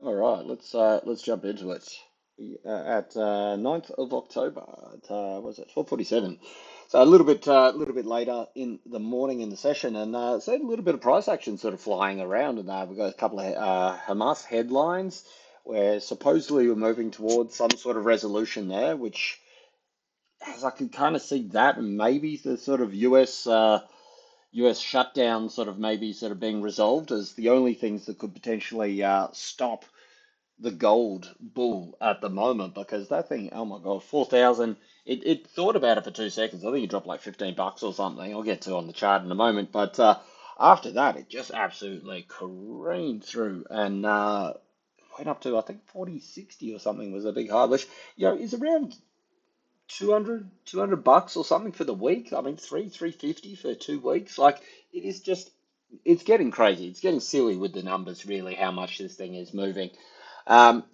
All right, let's jump into it. At 9th of October, at was it 12:47? So a little bit later in the morning in the session, and so a little bit of price action sort of flying around, and we've got a couple of Hamas headlines where supposedly we're moving towards some sort of resolution there, which as I could kind of see that, and maybe the sort of US shutdown sort of maybe sort of being resolved as the only things that could potentially stop the gold bull at the moment because that thing, oh my God, 4,000. It thought about it for 2 seconds. I think it dropped like $15 or something. I'll get to on the chart in a moment. But after that, it just absolutely careened through and went up to, I think, 40.60 or something was a big high, which, is around 200 bucks or something for the week. I mean, 350 for 2 weeks. Like, it is just, it's getting crazy. It's getting silly with the numbers, really, how much this thing is moving. Um,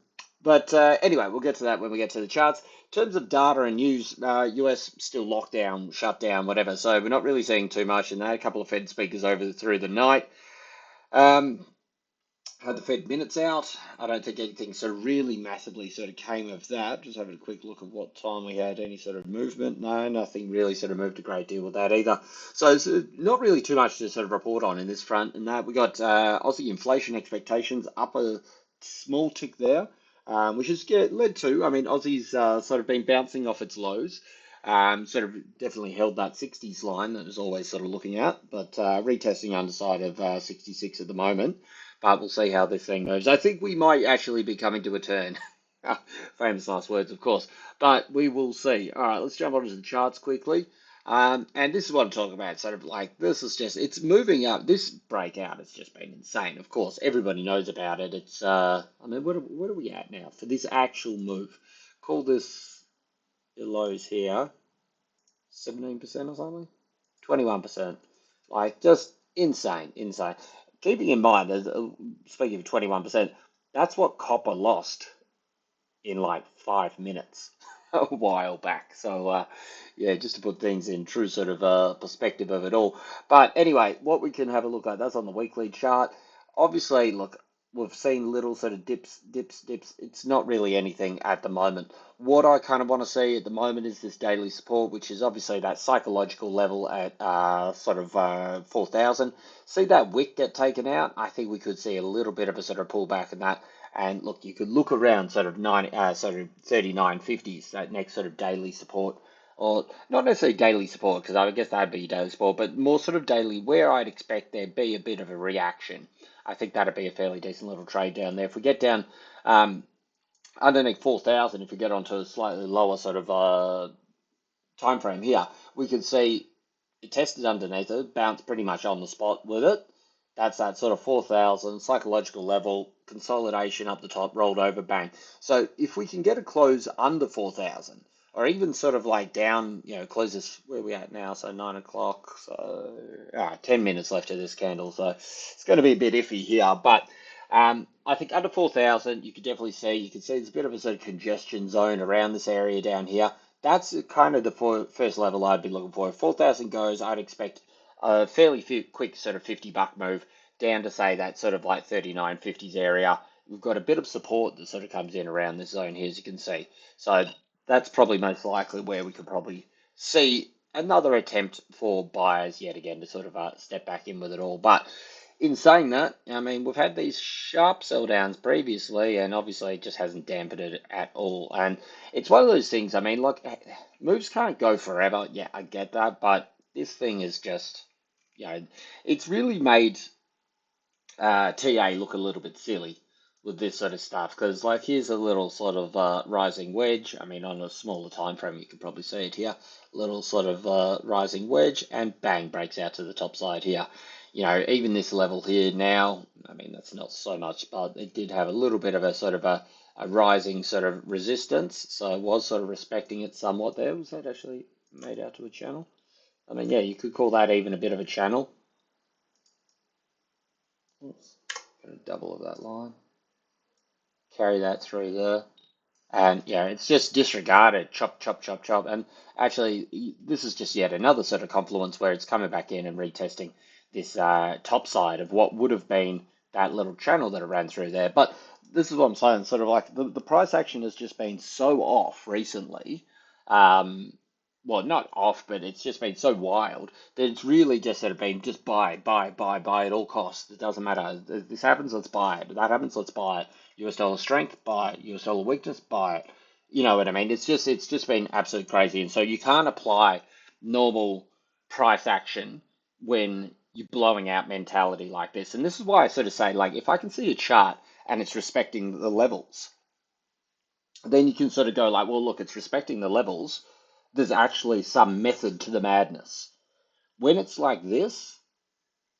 but anyway, we'll get to that when we get to the charts. In terms of data and news, US still lockdown, shutdown, whatever. So we're not really seeing too much in that. A couple of Fed speakers over through the night. Um, had the Fed minutes out. I don't think anything sort of really massively sort of came of that. Just having a quick look at what time we had any sort of movement. No, nothing really sort of moved a great deal with that either. So it's not really too much to sort of report on in this front. And that we got Aussie inflation expectations up a small tick there, which has led to, I mean, Aussie's sort of been bouncing off its lows. Sort of definitely held that 60s line that was always sort of looking at, but retesting underside of 66 at the moment. But we'll see how this thing moves. I think we might actually be coming to a turn. Famous last words, of course. But we will see. All right, let's jump onto the charts quickly. And this is what I'm talking about. Sort of like this is just it's moving up. This breakout has just been insane. Of course, everybody knows about it. It's I mean, what are we at now for this actual move? Call this the lows here, 17% or something, 21%. Like just insane, insane. Keeping in mind, speaking of 21%, that's what copper lost in like 5 minutes a while back. So, yeah, just to put things in true sort of perspective of it all. But anyway, what we can have a look at, that's on the weekly chart. Obviously, look, we've seen little sort of dips, dips, dips. It's not really anything at the moment. What I kind of want to see at the moment is this daily support, which is obviously that psychological level at sort of 4,000. See that wick get taken out? I think we could see a little bit of a sort of pullback in that. And look, you could look around sort of sort of 39.50s, that next sort of daily support, or not necessarily daily support, because I guess that'd be daily support, but more sort of daily, where I'd expect there'd be a bit of a reaction. I think that'd be a fairly decent little trade down there. If we get down underneath 4,000, if we get onto a slightly lower sort of time frame here, we could see it tested underneath it, bounced pretty much on the spot with it. That's that sort of 4,000 psychological level, consolidation up the top, rolled over, bang. So if we can get a close under 4,000, or even sort of like down, closes where we at now, so 9 o'clock, so 10 minutes left of this candle, so it's going to be a bit iffy here, but I think under 4,000, you could see there's a bit of a sort of congestion zone around this area down here. That's kind of the first level I'd be looking for. If 4,000 goes, I'd expect a fairly quick sort of 50 buck move down to say that sort of like 39.50s area. We've got a bit of support that sort of comes in around this zone here, as you can see. So that's probably most likely where we could probably see another attempt for buyers yet again to sort of step back in with it all. But in saying that, I mean, we've had these sharp sell downs previously, and obviously it just hasn't dampened it at all. And it's one of those things, I mean, look, moves can't go forever. Yeah, I get that, but this thing is just, it's really made TA look a little bit silly with this sort of stuff because, like, here's a little sort of rising wedge. I mean, on a smaller time frame, you can probably see it here. Little sort of rising wedge, and bang, breaks out to the top side here. Even this level here now, I mean, that's not so much, but it did have a little bit of a sort of a rising sort of resistance. So I was sort of respecting it somewhat there. Was that actually made out to a channel? I mean, yeah, you could call that even a bit of a channel. Oops, got a double of that line. Carry that through there. And yeah, it's just disregarded, chop, chop, chop, chop. And actually, this is just yet another sort of confluence where it's coming back in and retesting this top side of what would have been that little channel that it ran through there. But this is what I'm saying. Sort of like the price action has just been so off recently. Um, well, not off, but it's just been so wild that it's really just sort of been just buy, buy, buy, buy at all costs. It doesn't matter. This happens, let's buy it. That happens, let's buy it. US dollar strength, buy it. US dollar weakness, buy it. You know what I mean? It's just been absolutely crazy, and so you can't apply normal price action when you're blowing out mentality like this. And this is why I sort of say, like, if I can see a chart and it's respecting the levels, then you can sort of go like, well, look, it's respecting the levels. There's actually some method to the madness. When it's like this,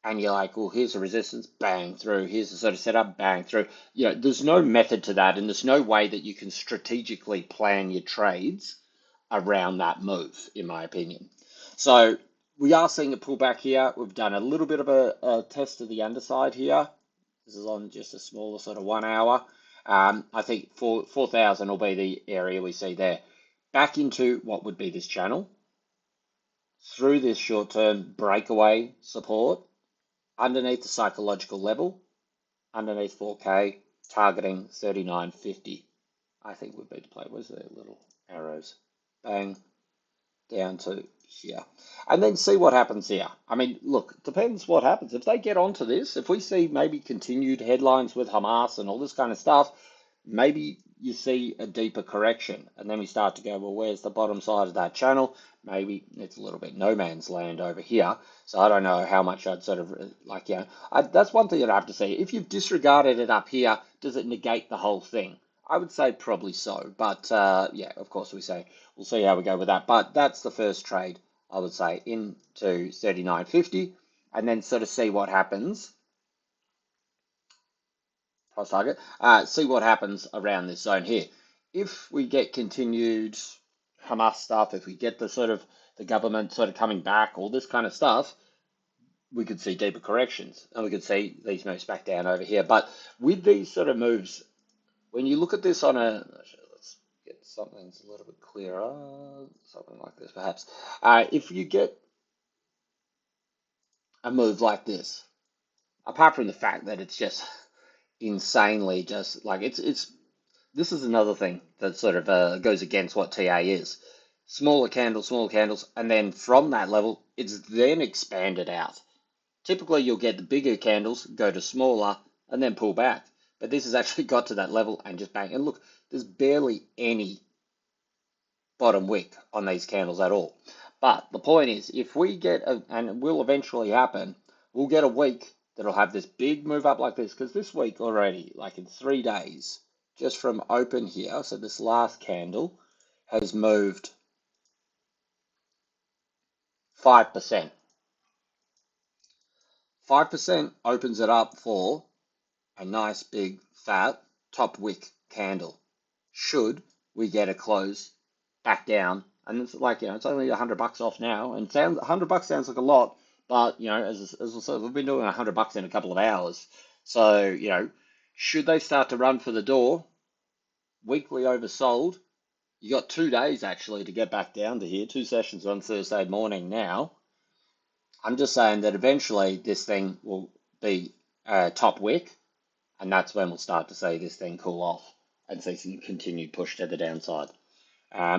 and you're like, well, here's a resistance, bang through, here's a sort of setup, bang through. There's no method to that, and there's no way that you can strategically plan your trades around that move, in my opinion. So we are seeing a pullback here. We've done a little bit of a test of the underside here. This is on just a smaller sort of 1 hour. I think 4,000 will be the area we see there. Back into what would be this channel, through this short-term breakaway support, underneath the psychological level, underneath 4K, targeting 39.50, I think would be the play. Where's the little arrows? Bang, down to here. And then see what happens here. I mean, look, it depends what happens. If they get onto this, if we see maybe continued headlines with Hamas and all this kind of stuff, maybe you see a deeper correction. And then we start to go, well, where's the bottom side of that channel? Maybe it's a little bit no man's land over here. So I don't know how much I'd sort of like, that's one thing I'd have to say. If you've disregarded it up here, does it negate the whole thing? I would say probably so. But yeah, of course we'll see how we go with that. But that's the first trade, I would say, into 39.50, and then sort of see what happens. Price target. See what happens around this zone here. If we get continued Hamas stuff, if we get the government sort of coming back, all this kind of stuff, we could see deeper corrections, and we could see these moves back down over here. But with these sort of moves, when you look at this on let's get something that's a little bit clearer, something like this perhaps. If you get a move like this, apart from the fact that it's just insanely just like this is another thing that sort of goes against what TA is. Smaller candles, and then from that level, it's then expanded out. Typically, you'll get the bigger candles go to smaller and then pull back. But this has actually got to that level and just bang. And look, there's barely any bottom wick on these candles at all. But the point is, if we get, and it will eventually happen, we'll get a week that'll have this big move up like this. Because this week already, like in 3 days, just from open here, so this last candle has moved 5%. 5% opens it up for a nice big fat top wick candle. Should we get a close back down, and it's like, it's only $100 off now, and $100 sounds like a lot, but as I said, we've been doing $100 in a couple of hours. So should they start to run for the door, weekly oversold, you got 2 days actually to get back down to here, 2 sessions on Thursday morning now. I'm just saying that eventually this thing will be top wick, and that's when we'll start to see this thing cool off and see some continued push to the downside.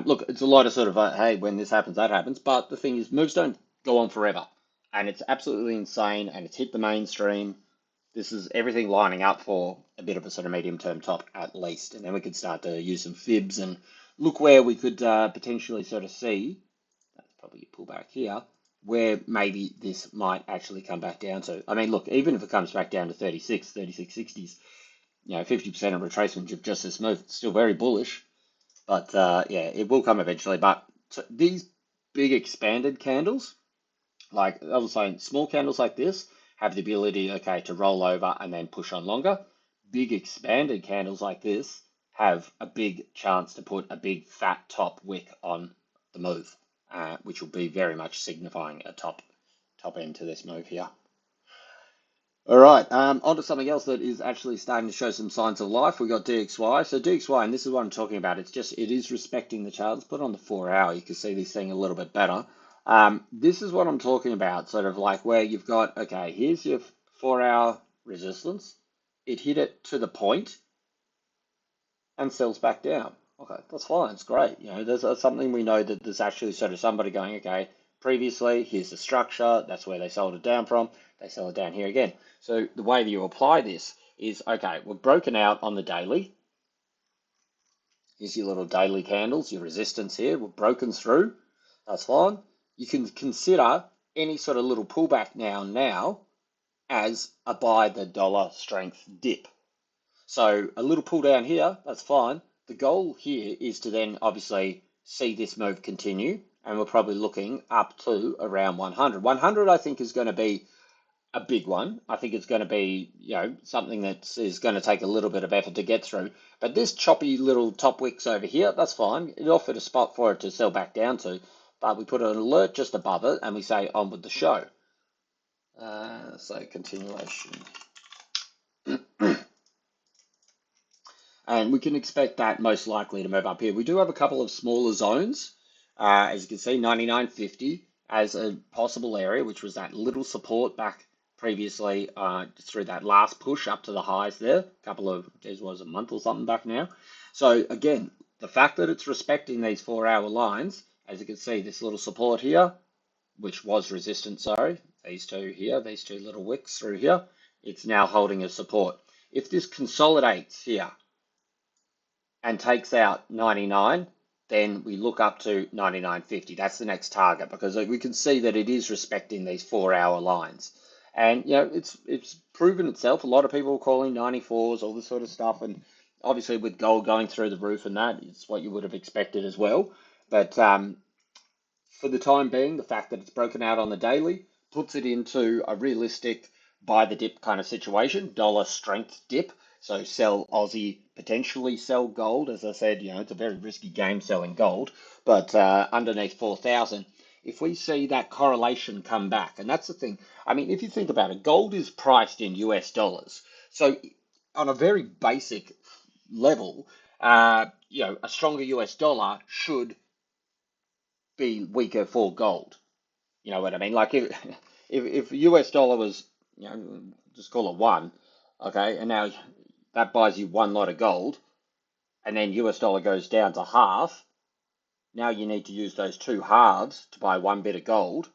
Look, it's a lot of sort of, hey, when this happens, that happens. But the thing is, moves don't go on forever. And it's absolutely insane, and it's hit the mainstream. This is everything lining up for a bit of a sort of medium-term top at least. And then we could start to use some fibs and look where we could potentially sort of see, that's probably a pullback here, where maybe this might actually come back down to. I mean, look, even if it comes back down to 36.60s, 50% of retracement of just this move, it's still very bullish. But yeah, it will come eventually. But these big expanded candles, like I was saying, small candles like this have the ability, okay, to roll over and then push on longer. Big expanded candles like this have a big chance to put a big fat top wick on the move, which will be very much signifying a top end to this move here. All right, on to something else that is actually starting to show some signs of life. We've got DXY. So DXY, and this is what I'm talking about, it is respecting the chart. Let's put it on the 4 hour. You can see this thing a little bit better. This is what I'm talking about, sort of like where you've got, okay, here's your 4 hour resistance. It hit it to the point, and sells back down. Okay, that's fine. It's great. That's something we know that there's actually sort of somebody going, okay, previously, here's the structure. That's where they sold it down from. They sell it down here again. So the way that you apply this is, okay, we've broken out on the daily. Here's your little daily candles, your resistance here. We've broken through. That's fine. You can consider any sort of little pullback now as a buy the dollar strength dip. So a little pull down here, that's fine. The goal here is to then obviously see this move continue, and we're probably looking up to around 100. 100, I think, is going to be a big one. I think it's going to be, something that is going to take a little bit of effort to get through. But this choppy little top wicks over here, that's fine. It offered a spot for it to sell back down to, but we put an alert just above it, and we say on with the show. So continuation. And we can expect that most likely to move up here. We do have a couple of smaller zones. As you can see, 99.50 as a possible area, which was that little support back previously through that last push up to the highs there. A couple of, was a month or something back now. So again, the fact that it's respecting these 4-hour lines, as you can see, this little support here, which was resistance, sorry, these two here, these two little wicks through here, it's now holding as support. If this consolidates here, and takes out 99, then we look up to 99.50. That's the next target because we can see that it is respecting these 4-hour lines. And it's proven itself. A lot of people are calling 94s, all this sort of stuff, and obviously with gold going through the roof and that, it's what you would have expected as well. But for the time being, the fact that it's broken out on the daily puts it into a realistic buy the dip kind of situation, dollar strength dip. So sell Aussie, potentially sell gold. As I said, it's a very risky game selling gold, but underneath 4,000, if we see that correlation come back, and that's the thing. I mean, if you think about it, gold is priced in US dollars. So on a very basic level, a stronger US dollar should be weaker for gold. You know what I mean? Like if US dollar was, just call it one, okay, and now that buys you one lot of gold, and then US dollar goes down to half. Now you need to use those two halves to buy one bit of gold.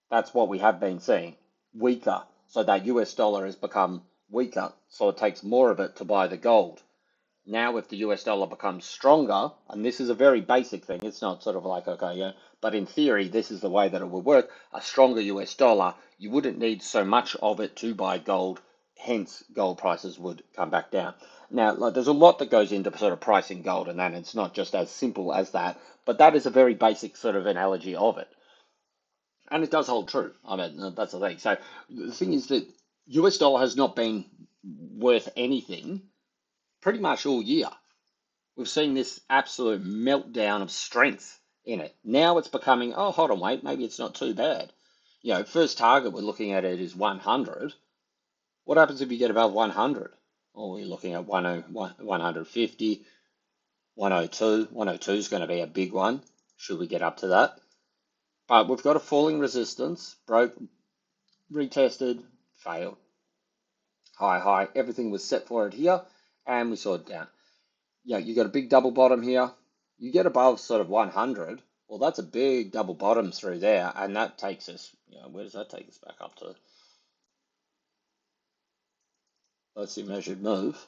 That's what we have been seeing, weaker. So that US dollar has become weaker, so it takes more of it to buy the gold. Now, if the US dollar becomes stronger, and this is a very basic thing, it's not sort of like, okay, yeah, but in theory, this is the way that it would work. A stronger US dollar, you wouldn't need so much of it to buy gold, hence gold prices would come back down. Now, like, there's a lot that goes into sort of pricing gold, and then it's not just as simple as that, but that is a very basic sort of analogy of it. And it does hold true. I mean, that's the thing. So the thing is that US dollar has not been worth anything pretty much all year. We've seen this absolute meltdown of strength in it. Now it's becoming, oh, hold on, wait, maybe it's not too bad. First target we're looking at it is 100. What happens if you get above 100? Oh, we're looking at 150, 102. 102 is going to be a big one, should we get up to that. But we've got a falling resistance, broke, retested, failed. High, everything was set for it here, and we saw it down. You got a big double bottom here. You get above sort of 100. Well, that's a big double bottom through there, and that takes us, where does that take us back up to? Let's see, measured move.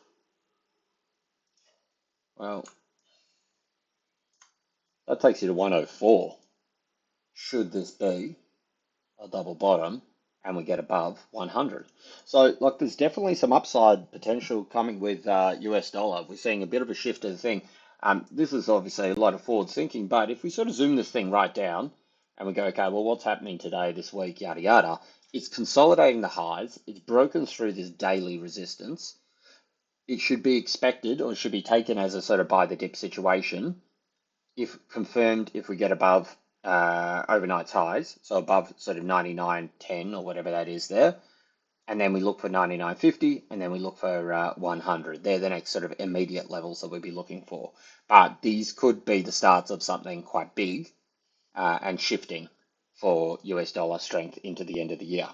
Well, that takes you to 104. Should this be a double bottom and we get above 100? So, like, there's definitely some upside potential coming with US dollar. We're seeing a bit of a shift of the thing. This is obviously a lot of forward thinking, but if we sort of zoom this thing right down and we go, okay, well, what's happening today, this week, yada, yada, it's consolidating the highs. It's broken through this daily resistance. It should be expected or should be taken as a sort of buy the dip situation. If confirmed, if we get above overnight's highs, so above sort of 99.10 or whatever that is there, and then we look for 99.50, and then we look for 100. They're the next sort of immediate levels that we'd be looking for. But these could be the starts of something quite big and shifting for US dollar strength into the end of the year.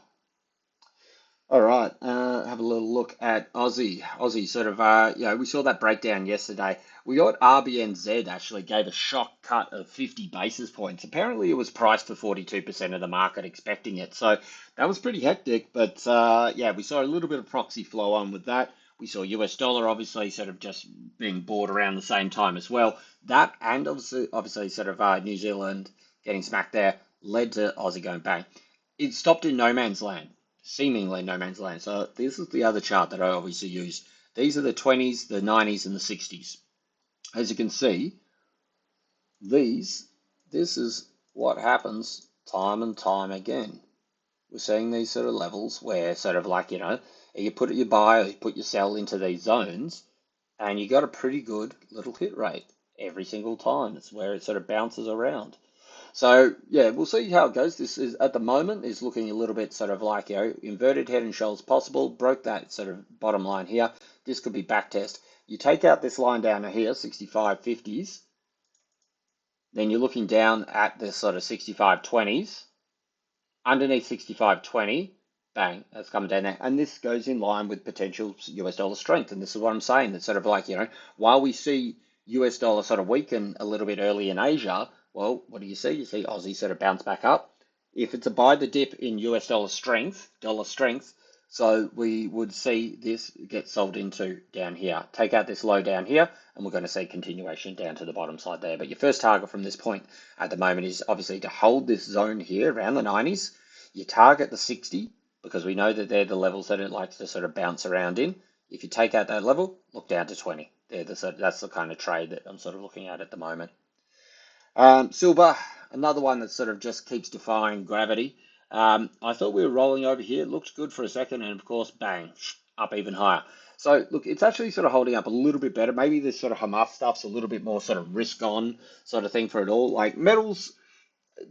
All right, have a little look at Aussie. Aussie sort of, we saw that breakdown yesterday. We got RBNZ actually gave a shock cut of 50 basis points. Apparently, it was priced for 42% of the market expecting it. So that was pretty hectic. But we saw a little bit of proxy flow on with that. We saw US dollar obviously sort of just being bought around the same time as well. That and obviously sort of New Zealand getting smacked there led to Aussie going bang. It stopped in no man's land, seemingly no man's land. So this is the other chart that I obviously use. These are the 20s, the 90s, and the 60s. As you can see, these, this is what happens time and time again. We're seeing these sort of levels where sort of like, you put your buy or you put your sell into these zones and you got a pretty good little hit rate every single time. It's where it sort of bounces around. So yeah, we'll see how it goes. This is at the moment is looking a little bit sort of like inverted head and shoulders possible. Broke that sort of bottom line here. This could be back test. You take out this line down here, 65.50s. Then you're looking down at this sort of 65.20s. Underneath 65.20, bang, that's coming down there. And this goes in line with potential US dollar strength. And this is what I'm saying. It's sort of like, while we see US dollar sort of weaken a little bit early in Asia, well, what do you see? You see Aussie sort of bounce back up. If it's a buy the dip in US dollar strength, so we would see this get sold into down here. Take out this low down here, and we're going to see continuation down to the bottom side there. But your first target from this point at the moment is obviously to hold this zone here around the 90s. You target the 60 because we know that they're the levels that it likes to sort of bounce around in. If you take out that level, look down to 20. That's the kind of trade that I'm sort of looking at the moment. Silver, another one that sort of just keeps defying gravity. I thought we were rolling over here. It looked good for a second, and of course, bang, up even higher. So look, it's actually sort of holding up a little bit better. Maybe this sort of Hamas stuff's a little bit more sort of risk on sort of thing for it all. Like metals,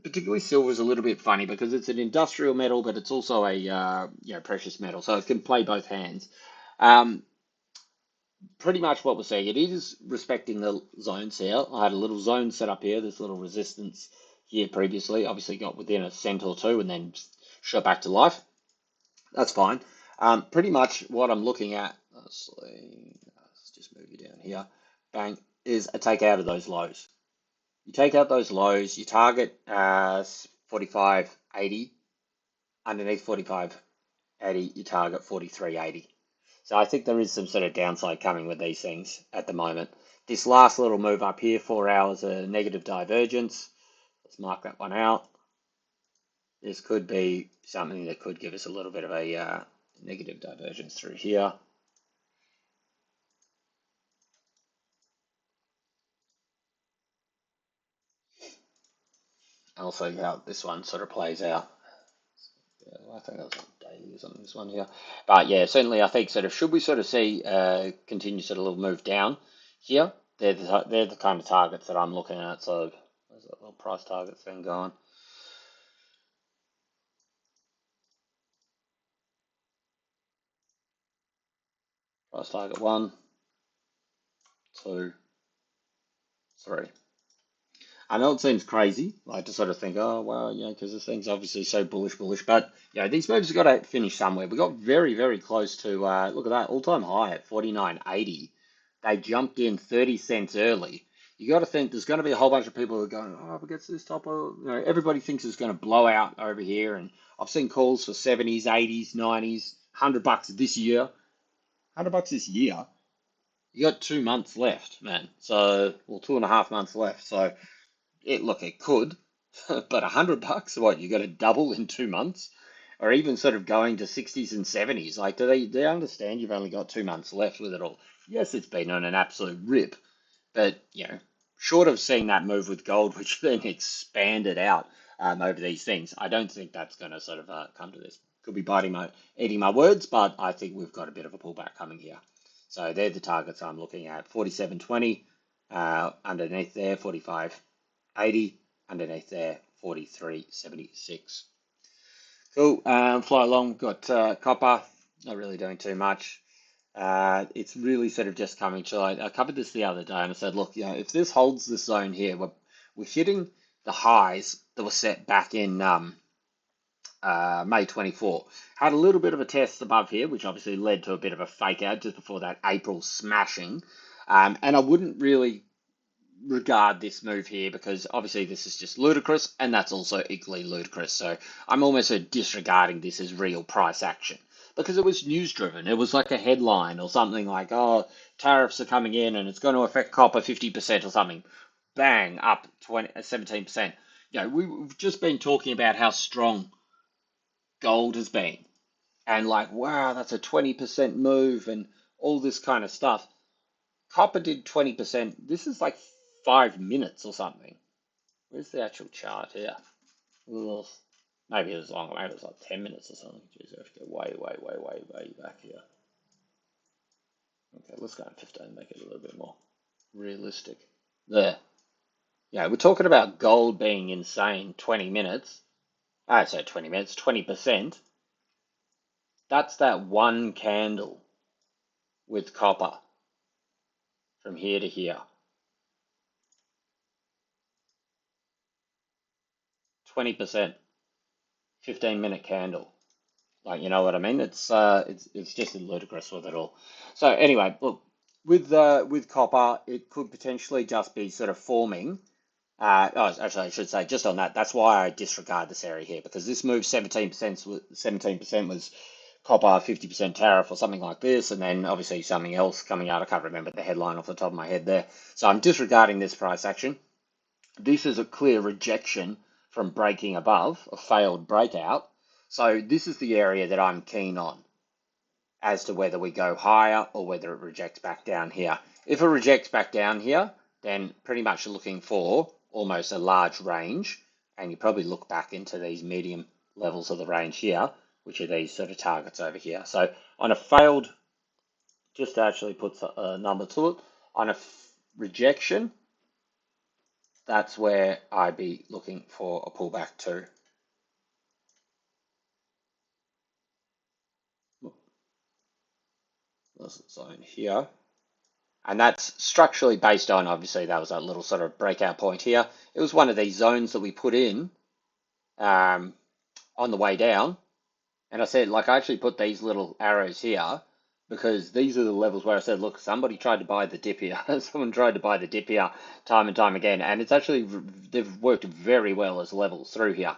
particularly silver, is a little bit funny because it's an industrial metal, but it's also a precious metal, so it can play both hands. Um, Pretty much what we're seeing. It is respecting the zones here. I had a little zone set up here, this little resistance here previously. Obviously got within a cent or two and then shot back to life. That's fine. Pretty much what I'm looking at, let's just move you down here, bang, is a take out of those lows. You take out those lows, you target 45.80, underneath 45.80, you target 43.80. So I think there is some sort of downside coming with these things at the moment. This last little move up here, 4 hours of negative divergence. Let's mark that one out. This could be something that could give us a little bit of a negative divergence through here. I'll see how this one sort of plays out. Yeah, I think that was on daily or something, this one here. But yeah, certainly I think sort of, should we sort of see continue sort of little move down here, they're the kind of targets that I'm looking at. So there's that little price target thing going. Price target 1, 2, 3. I know it seems crazy, like to sort of think, oh, well, because this thing's obviously so bullish, but these moves have got to finish somewhere. We got very, very close to, look at that, all-time high at 49.80. They jumped in 30 cents early. You got to think there's going to be a whole bunch of people who are going, oh, if it gets to this top, everybody thinks it's going to blow out over here. And I've seen calls for 70s, 80s, 90s, $100 this year. $100 this year. You got 2 months left, man. So, well, 2.5 months left. So, it could, but $100, what, you got to double in 2 months? Or even sort of going to 60s and 70s. Like, do they understand you've only got 2 months left with it all? Yes, it's been on an absolute rip, but, short of seeing that move with gold, which then expanded out over these things, I don't think that's going to sort of come to this. Could be eating my words, but I think we've got a bit of a pullback coming here. So they're the targets I'm looking at. 47.20 underneath there, 45.80 underneath there, 43.76. Cool. Fly along. Got copper. Not really doing too much. It's really sort of just coming to. I covered this the other day and I said, look, if this holds this zone here, we're hitting the highs that were set back in May 24. Had a little bit of a test above here, which obviously led to a bit of a fake out just before that April smashing. And I wouldn't really regard this move here because obviously this is just ludicrous and that's also equally ludicrous. So I'm almost disregarding this as real price action because it was news driven. It was like a headline or something like, oh, tariffs are coming in and it's going to affect copper 50% or something. Bang, up 17%. You know, we've just been talking about how strong gold has been and like, wow, that's a 20% move and all this kind of stuff. Copper did 20%. This is like 5 minutes or something. Where's the actual chart here? Ugh. Maybe it was longer. Maybe it was like 10 minutes or something. Jeez, I have to go way back here. Okay, let's go on 15, make it a little bit more realistic. There. Yeah, we're talking about gold being insane 20 minutes. I say 20 minutes, 20%. That's that one candle with copper from here to here. 20%. 15-minute candle. Like, you know what I mean? It's just ludicrous with it all. So anyway, look, with copper, it could potentially just be sort of forming. Oh, actually, I should say just on that. That's why I disregard this area here because this move 17%. 17% was copper, 50% tariff or something like this, and then obviously something else coming out. I can't remember the headline off the top of my head there. So I'm disregarding this price action. This is a clear rejection from breaking above, a failed breakout. So this is the area that I'm keen on as to whether we go higher or whether it rejects back down here. If it rejects back down here, then pretty much looking for almost a large range, and you probably look back into these medium levels of the range here, which are these sort of targets over here. So on a failed, just to actually put a number to it, on a rejection, that's where I'd be looking for a pullback to. This zone here. And that's structurally based on, obviously, that was a little sort of breakout point here. It was one of these zones that we put in on the way down. And I said, like, I actually put these little arrows here because these are the levels where I said, look, somebody tried to buy the dip here. Someone tried to buy the dip here time and time again. And it's actually, they've worked very well as levels through here.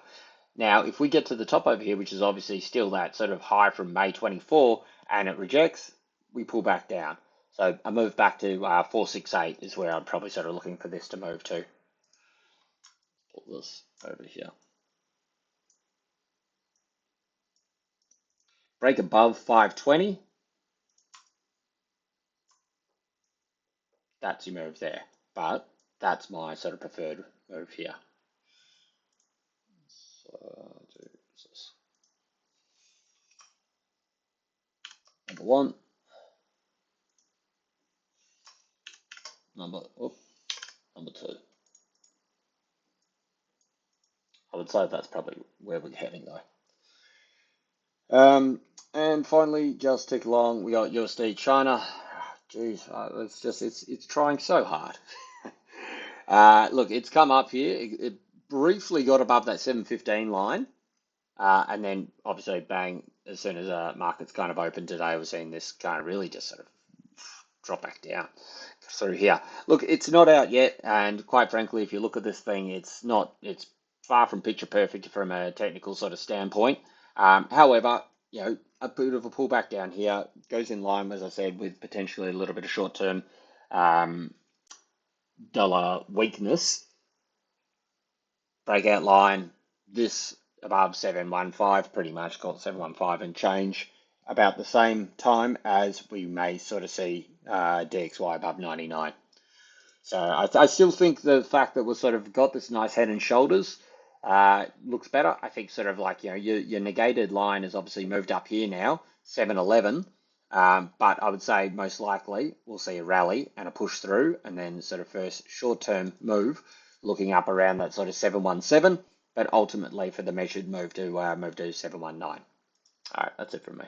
Now, if we get to the top over here, which is obviously still that sort of high from May 24, and it rejects, we pull back down. So I move back to 468 is where I'm probably sort of looking for this to move to. Put this over here. Break above 520. That's your move there. But that's my sort of preferred move here. So do this. Number one. Number two. I would say that's probably where we're heading though. And finally, just tick along. We got USD China. Geez, it's trying so hard. Look, it's come up here. It briefly got above that 715 line, and then obviously bang. As soon as markets kind of opened today, we're seeing this kind of really just sort of drop back down through here. Look, it's not out yet, and quite frankly, if you look at this thing, it's far from picture perfect from a technical sort of standpoint. However, you know, a bit of a pullback down here goes in line, as I said, with potentially a little bit of short-term dollar weakness. Breakout line, this above 715, pretty much got 715 and change about the same time as we may sort of see DXY above 99. So I still think the fact that we've sort of got this nice head and shoulders looks better. I think sort of like, you know, your negated line has obviously moved up here now, 711. But I would say most likely we'll see a rally and a push through and then sort of first short-term move looking up around that sort of 717, but ultimately for the measured move to 719. All right, that's it from me.